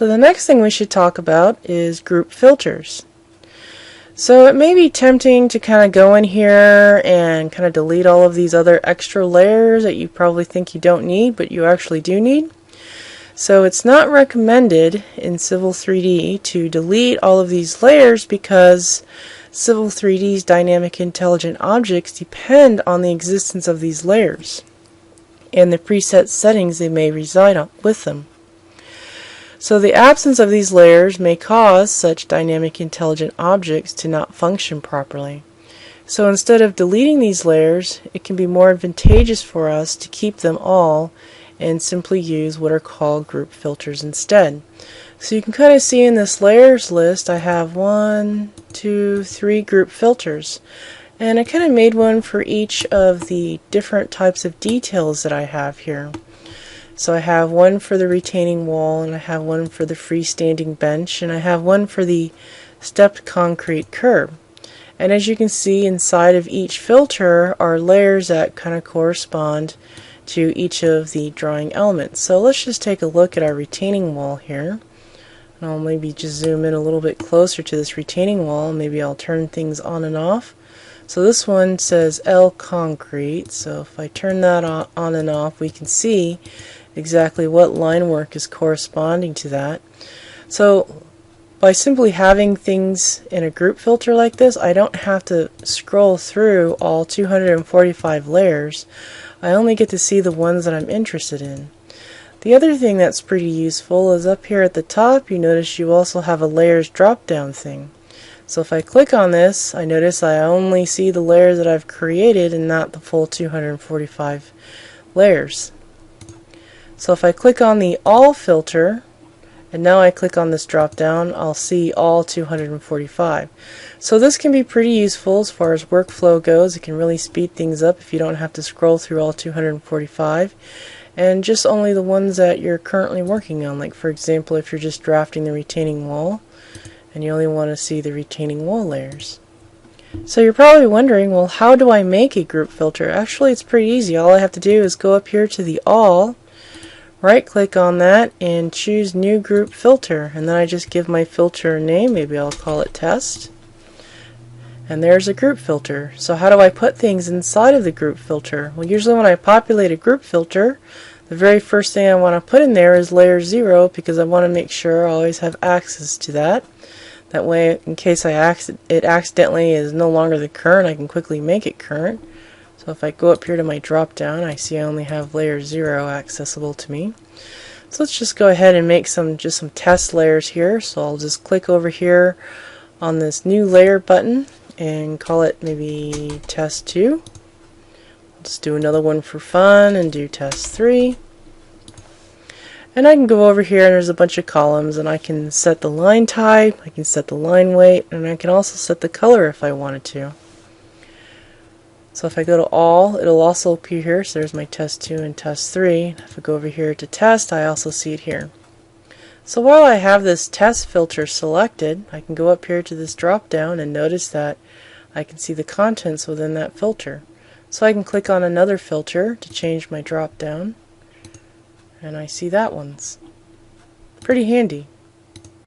So the next thing we should talk about is group filters. So it may be tempting to kind of go in here and kind of delete all of these other extra layers that you probably think you don't need, but you actually do need. So it's not recommended in Civil 3D to delete all of these layers because Civil 3D's dynamic intelligent objects depend on the existence of these layers and the preset settings they may reside with them. So the absence of these layers may cause such dynamic intelligent objects to not function properly. So instead of deleting these layers, it can be more advantageous for us to keep them all and simply use what are called group filters instead. So you can kind of see in this layers list I have 1, 2, 3 group filters. And I kind of made one for each of the different types of details that I have here. So I have one for the retaining wall, and I have one for the freestanding bench, and I have one for the stepped concrete curb. And as you can see, inside of each filter are layers that kind of correspond to each of the drawing elements. So let's just take a look at our retaining wall here. And I'll maybe just zoom in a little bit closer to this retaining wall. Maybe I'll turn things on and off. So this one says L concrete, so if I turn that on and off, we can see exactly what line work is corresponding to that. So by simply having things in a group filter like this, I don't have to scroll through all 245 layers. I only get to see the ones that I'm interested in. The other thing that's pretty useful is up here at the top, you notice you also have a layers drop down thing. So if I click on this, I notice I only see the layers that I've created and not the full 245 layers. So if I click on the all filter, and now I click on this drop down, I'll see all 245. So this can be pretty useful as far as workflow goes. It can really speed things up if you don't have to scroll through all 245, and just only the ones that you're currently working on. Like for example, if you're just drafting the retaining wall and you only want to see the retaining wall layers. So you're probably wondering, well, how do I make a group filter? Actually, it's pretty easy. All I have to do is go up here to the all, right click on that and choose new group filter, and then I just give my filter a name. Maybe I'll call it test, and there's a group filter. So how do I put things inside of the group filter? Well, usually when I populate a group filter, the very first thing I want to put in there is layer 0 because I want to make sure I always have access to that. That way, in case it accidentally is no longer the current, I can quickly make it current. So if I go up here to my drop down, I see I only have layer 0 accessible to me. So let's just go ahead and make some test layers here. So I'll just click over here on this new layer button and call it maybe test 2. Let's do another one for fun and do test 3. And I can go over here and there's a bunch of columns, and I can set the line type, I can set the line weight, and I can also set the color if I wanted to. So if I go to all, it'll also appear here. So there's my test 2 and test 3. If I go over here to test, I also see it here. So while I have this test filter selected, I can go up here to this drop down and notice that I can see the contents within that filter. So I can click on another filter to change my drop down, and I see that one's pretty handy.